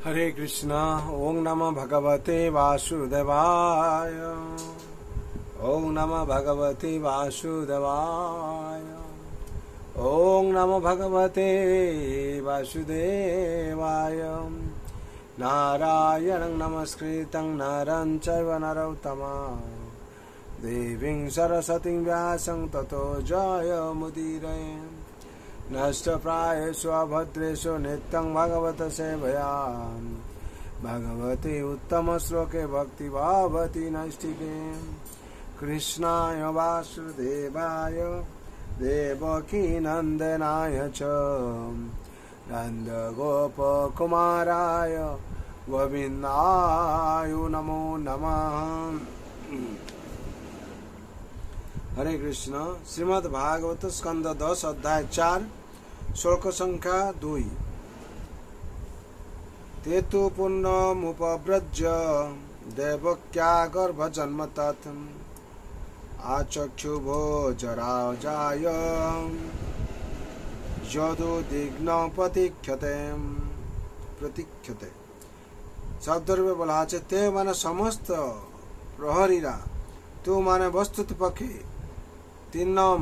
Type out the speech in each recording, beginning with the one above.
हरे कृष्णा। ओम नमः भगवते वासुदेवाय। ओम नमः भगवते वासुदेवाय। ओम नमः भगवते वासुदेवाय। नारायणं नमस्कृतं नरं चैव नरोत्तमं देवीं सरस्वतीं व्यासं ततो जयमुदीरये। नष्टप्रायेषु अभद्रेषु नित्यं भगवत सेवया भगवती उत्तमश्लोके भक्तिभावति नैष्टिके। कृष्णाय वासुदेवाय देवकीनन्दनाय च नन्दगोपकुमाराय गोविन्दाय नमो नमः। हरे कृष्ण। श्रीमद् भागवत स्कंद 10 अध्याय 4 श्लोक संख्या 2। ते तु पुण्यमुपव्रज्य देवक्या गर्भजन्म तत् आचक्षुभोजराजाय यदुदिग्न प्रतीक्षते। शब्द में बोला আছে ते माने समस्त प्रहरीरा तू माने वस्तुत पक्षे तीनम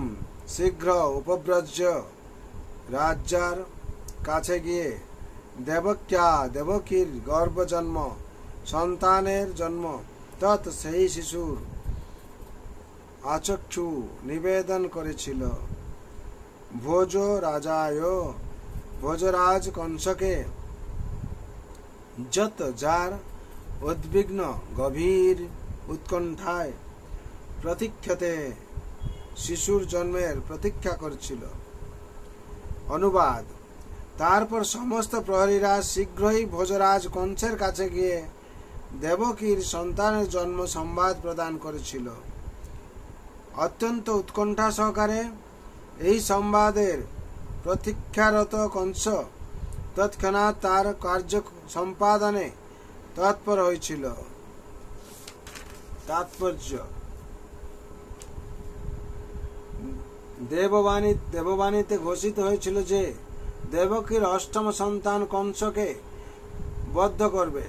शीघ्र उपव्रज्य রাজ্জার কাছে গিয়ে দেবকীর গর্ভ জন্ম সন্তানের জন্ম তৎ সেই শিশুর আচক্ষু নিবেদন করেছিল। ভোজরাজ কংসকে যত যার উদ্বিগ্ন গভীর উৎকণ্ঠায় প্রতীক্ষতে শিশুর জন্মের প্রতীক্ষা করছিল। অনুবাদ। তারপর সমস্ত প্রহরীরা শীঘ্রই ভোজরাজ কংসের কাছে গিয়ে দেবকীর সন্তানের জন্ম সংবাদ প্রদান করেছিল। অত্যন্ত উৎকণ্ঠা সহকারে এই সংবাদের প্রতীক্ষারত কংস তৎক্ষণাৎ তার কার্য সম্পাদনে তৎপর হয়েছিল। তাৎপর্য। দেববাণীতে ঘোষিত হয়েছিল যে দেবকীর অষ্টম সন্তান কংসকে বদ্ধ করবে।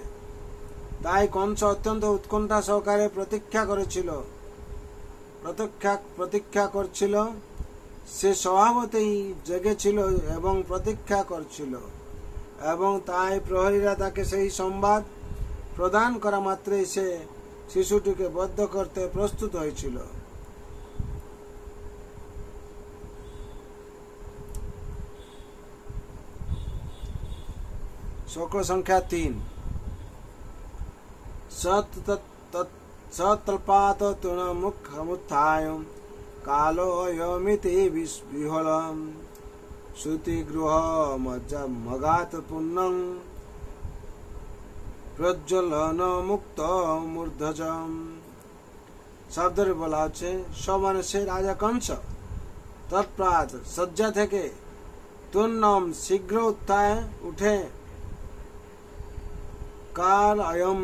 তাই কংস অত্যন্ত উৎকণ্ঠা সহকারে প্রতীক্ষা করছিল। সে স্বভাবতেই জেগেছিল এবং প্রতীক্ষা করছিল, এবং তাই প্রহরীরা তাকে সেই সংবাদ প্রদান করা মাত্রই সে শিশুটিকে বদ্ধ করতে প্রস্তুত হয়েছিল। श्लोक संख्या 3। सतल्पात तुणमुखमुत्थाय कालोऽयमिति विह्वलं श्रुतिगृहमगात पुण्यं प्रज्वलन मुक्त मूर्धजम। शब्द বলা আছে সমানে সে রাজা কংস তৎপ্রাত শয্যা থেকে তুণ্যম শীঘ্র উঠে কাল অয়ম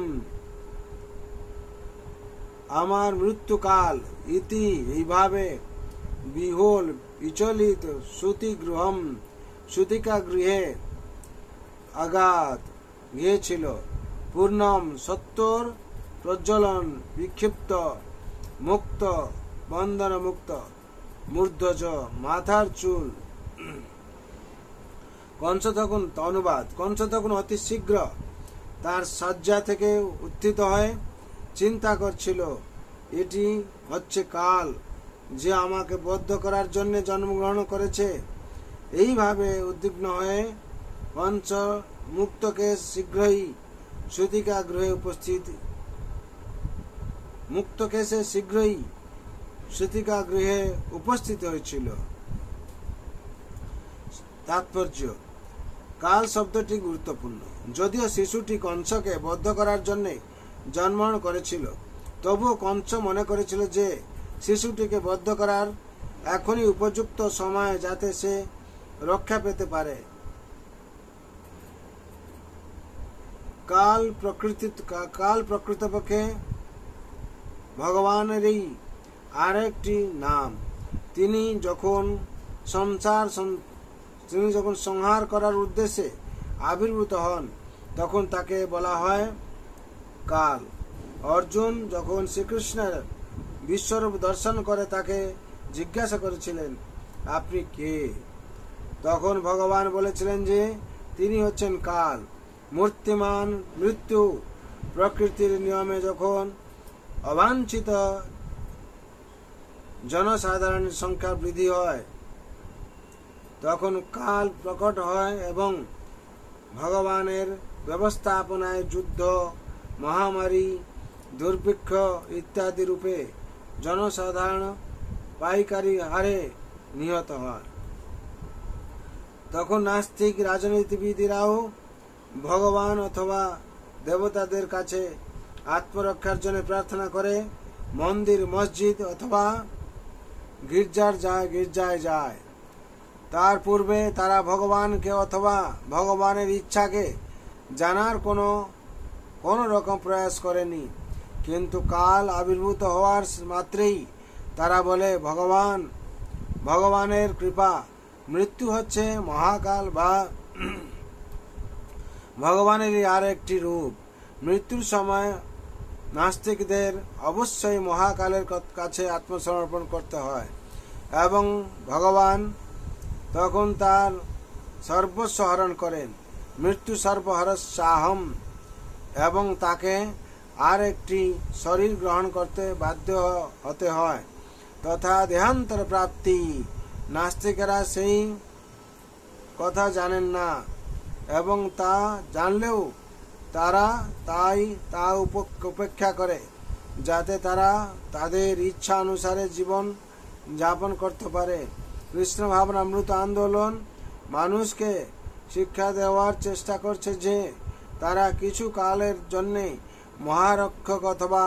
আমার মৃত্যুকাল ইতি এইভাবে বিহ্বল বিচলিত শ্রুতিকা গৃহে আঘাত গিয়েছিল। পূর্ণম সত্তর প্রজ্বলন বিক্ষিপ্ত মুক্ত বন্ধন মুক্ত মূর্ধজ মাথার চুল। কংস তখন অতি শীঘ্র তার শয্যা থেকে উত্থিত হয়ে চিন্তা করছিল, এটি হচ্ছে কাল যে আমাকে বদ্ধ করার জন্য জন্মগ্রহণ করেছে। এইভাবে উদ্বিগ্ন হয়ে কংস মুক্তকে শীঘ্রই শ্রুতিকা গৃহে উপস্থিত হয়েছিল। তাৎপর্য। কাল শব্দটি গুরুত্বপূর্ণ। যদিও শিশুটি কংসকে বদ্ধ করার জন্য জন্মগ্রহণ করেছিল, তবুও কংস মনে করেছিল যে শিশুটিকে বদ্ধ করার এখনই উপযুক্ত সময়, যাতে সে রক্ষা পেতে পারে। কাল প্রকৃতপক্ষে ভগবানেরই আরেকটি নাম। তিনি যখন সংহার করার উদ্দেশ্যে আবির্ভূত হন, তখন তাকে বলা হয় কাল। অর্জুন যখন শ্রীকৃষ্ণের বিশ্বরূপ দর্শন করে তাকে জিজ্ঞাসা করেছিলেন, আপনি কে? তখন ভগবান বলেছিলেন যে তিনি হচ্ছেন কাল, মূর্তিমান, মৃত্যু। প্রকৃতির নিয়মে যখন অবাঞ্ছিত জনসাধারণের সংখ্যা বৃদ্ধি হয় তখন কাল প্রকট হয় এবং ভগবানের ব্যবস্থাপনায় যুদ্ধ, মহামারী, দুর্ভিক্ষ ইত্যাদি রূপে জনসাধারণ পাইকারি হারে নিহত হয়। তখন নাস্তিক রাজনীতিবিদেরাও ভগবান অথবা দেবতাদের কাছে আত্মরক্ষার জন্য প্রার্থনা করে মন্দির, মসজিদ অথবা গির্জায় যায়। তার পূর্বে তারা ভগবানকে অথবা ভগবানের ইচ্ছাকে জানার কোনো রকম প্রয়াস করেনি। কিন্তু কাল আবির্ভূত হওয়ার মাত্রেই তারা বলে ভগবানের কৃপা। মৃত্যু হচ্ছে মহাকাল বা ভগবানেরই আর একটি রূপ। মৃত্যুর সময় নাস্তিকদের অবশ্যই মহাকালের কাছে আত্মসমর্পণ করতে হয় এবং ভগবান তখন তার সর্বস্ব হরণ করেন। মৃত্যু সর্বহরস্যাহম এবং তাকে আর একটি শরীর গ্রহণ করতে বাধ্য হতে হয় তথা দেহান্তর প্রাপ্তি। নাস্তিকেরা সেই কথা জানেন না এবং তা জানলেও তারা তা উপেক্ষা করে যাতে তারা তাদের ইচ্ছা অনুসারে জীবন যাপন করতে পারে। কৃষ্ণ ভাবনামৃত আন্দোলন মানুষকে শিক্ষা দেওয়ার চেষ্টা করছে যে তারা কিছু কালের জন্য মহারক্ষক অথবা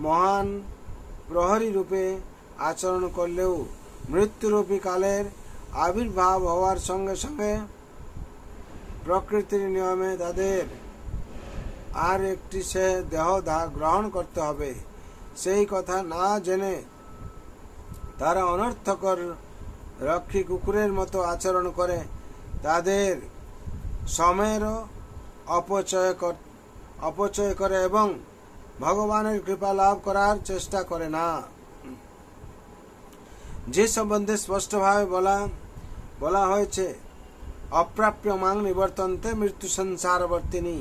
মহান প্রহরী রূপে আচরণ করলেও মৃত্যুরূপী কালের আবির্ভাব হওয়ার সঙ্গে সঙ্গে প্রকৃতির নিয়মে তাদের আর একটি সে দেহ গ্রহণ করতে হবে। সেই কথা না জেনে তারা অনর্থকর রক্ষী কুকুরের মতো আচরণ করে তাদের সময়েরও অপচয় করে এবং ভগবানের কৃপা লাভ করার চেষ্টা করে না। যে সম্বন্ধে স্পষ্টভাবে বলা হয়েছে অপ্রাপ্য মাং নিবর্তন্তে মৃত্যু সংসারবর্তিনী।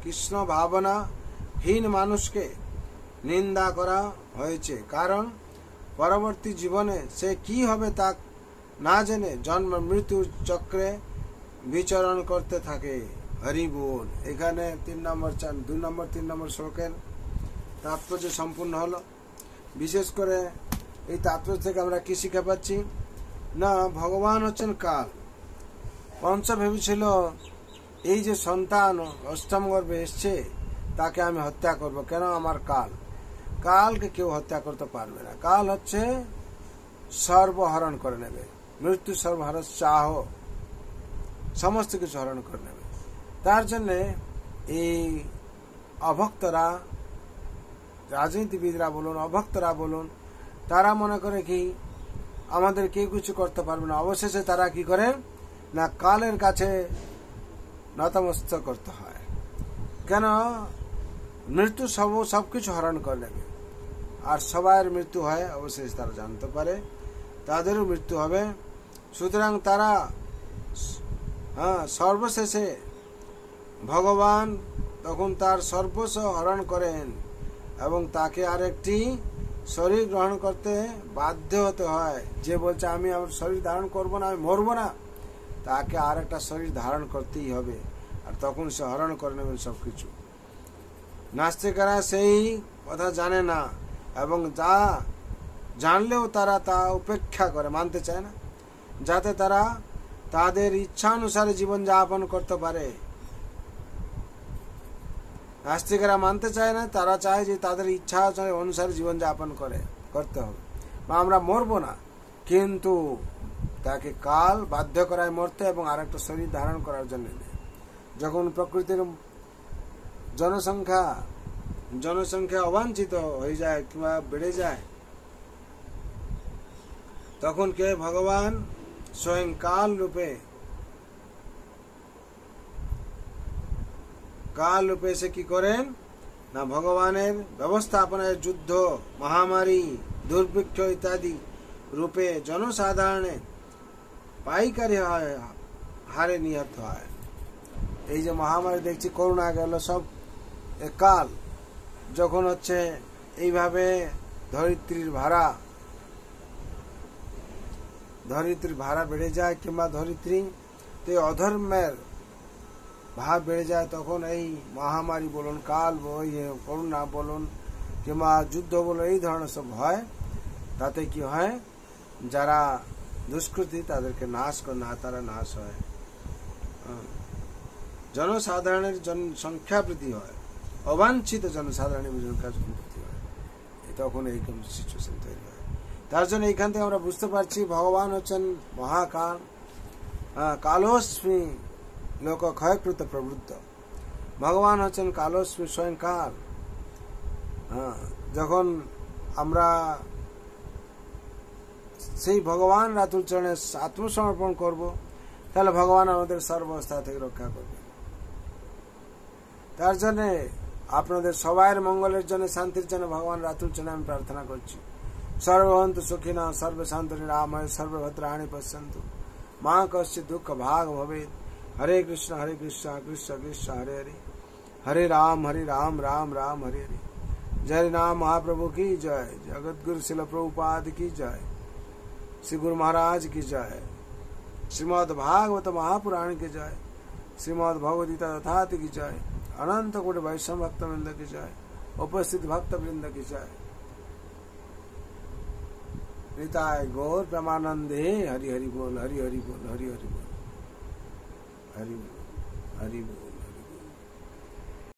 কৃষ্ণ ভাবনাহীন মানুষকে নিন্দা করা হয়েছে, কারণ পরবর্তী জীবনে সে কি হবে তা না জেনে জন্ম মৃত্যু চক্রে বিচরণ করতে থাকে। হরি বল। এখানে 2 নম্বর 3 নম্বর শ্লোকের তাৎপর্য সম্পূর্ণ হলো। বিশেষ করে এই তাৎপর্য থেকে আমরা কি শিখে পাচ্ছি না, ভগবান হচ্ছেন কাল। কংস ভেবেছিল এই যে সন্তান অষ্টম গর্ভে এসছে তাকে আমি হত্যা করব, কেন? আমার কালকে কেউ হত্যা করতে পারবে না। কাল হচ্ছে সর্বহরণ করে নেবে। মৃত্যু সর্বহর চাহ সমস্ত কিছু হরণ করে নেবে। তার জন্যে এই অভক্তরা, রাজনীতিবিদরা বলুন, অভক্তরা বলুন, তারা মনে করে কি আমাদের কেউ কিছু করতে পারবে না। অবশেষে তারা কি করে না, কালের কাছে নতমস্তক করতে হয়। কেন? মৃত্যু সবকিছু হরণ করে নেবে আর সবার মৃত্যু হয়। অবশেষে তারা জানতে পারে তাদেরও মৃত্যু হবে। সুতরাং তারা সর্বশেষে ভগবান তখন তার সর্বস্ব হরণ করেন এবং তাকে আরেকটি শরীর গ্রহণ করতে বাধ্য হতে হয়। যে বলছে আমি আমার শরীর ধারণ করব না, আমি মরব না, তাকে আর একটা শরীর ধারণ করতেই হবে। আর তখন সে হরণ করে নেবেন সবকিছু। নাস্তিকেরা সেই কথা জানে না এবং যা জানলেও তারা তা উপেক্ষা করে, মানতে চায় না, যাতে তারা তাদের ইচ্ছা অনুসারে জীবন যাপন করতে পারে। নাস্তিকেরা মানতে চায় না, তারা চায় যে তাদের ইচ্ছা অনুসারে জীবন যাপন করতে হবে, বা আমরা মরবো না, কিন্তু তাকে কাল বাধ্য করায় মরতে এবং আরেকটা শরীর ধারণ করার জন্য। যখন প্রকৃতির জনসংখ্যা অবাঞ্ছিত হয়ে যায় কিংবা বেড়ে যায়, তখন কে? ভগবান স্বয়ং কাল রূপে কাল রূপে এসে কি করেন না ভগবানের ব্যবস্থাপনায় যুদ্ধ মহামারী দুর্ভিক্ষ ইত্যাদি রূপে জনসাধারণে পাইকারি হারে নিহত হয়। এই যে মহামারী দেখছি, করোনা গেল, সব কাল যখন হচ্ছে এইভাবে ধরিত্রীর ভাড়া বেড়ে যায় কিংবা ধরিত্রীতে অধর্মের ভাব বেড়ে যায়, তখন এই মহামারী বলুন, কাল করোনা বলুন কিংবা যুদ্ধ বলুন, এই ধরনের সব হয়। তাতে কি হয়, যারা দুষ্কৃতী তাদেরকে তারা নাশ হয়, জনসাধারণের সংখ্যা বৃদ্ধি হয়, অবাঞ্ছিত জনসাধারণের সংখ্যা বৃদ্ধি হয়, তখন এইরকম সিচুয়েশন তৈরি হয়। তার জন্য এইখান থেকে আমরা বুঝতে পারছি ভগবান হচ্ছেন মহাকাল, কালোস্মী লোক ক্ষয়কৃত প্রবৃত্ত। ভগবান হচ্ছেন কালোস্মী স্বয়ং কাল। যখন আমরা সেই ভগবান রাতুল চরণে আত্মসমর্পণ করব, তাহলে ভগবান আমাদের সর্বাবস্থা থেকে রক্ষা করবে। তার জন্য আপনাদের সবাইয়ের মঙ্গলের জন্য, শান্তির জন্য ভগবান রাতুল চরণে আমি প্রার্থনা করছি। সর্বভবন্তু সুখিনঃ, সর্বে শান্তু নিরাময়, সর্বভদ্রাণি পশ্যন্তু, মা কশ্চিৎ দুঃখ ভাগ ভবেৎ। हरे कृष्ण कृष्ण कृष्ण हरे हरे, हरे राम राम राम हरे हरे। जय नाम महाप्रभु की जय, जगत गुरु शिल प्रभुपाद की जय, श्री गुरु महाराज की जय, श्रीमद् भागवत महापुराण की जय, श्रीमद् भगवद्गीता तथाति की जय, अनंत कोटि वैष्णव भक्त वृंद की जय, उपस्थित भक्त वृंद की जय। निताय गौर प्रेमानंदे, हरि हरि बोल, हरि हरि बोल, हरि हरि बोल, हरि बोल, हरि बोल।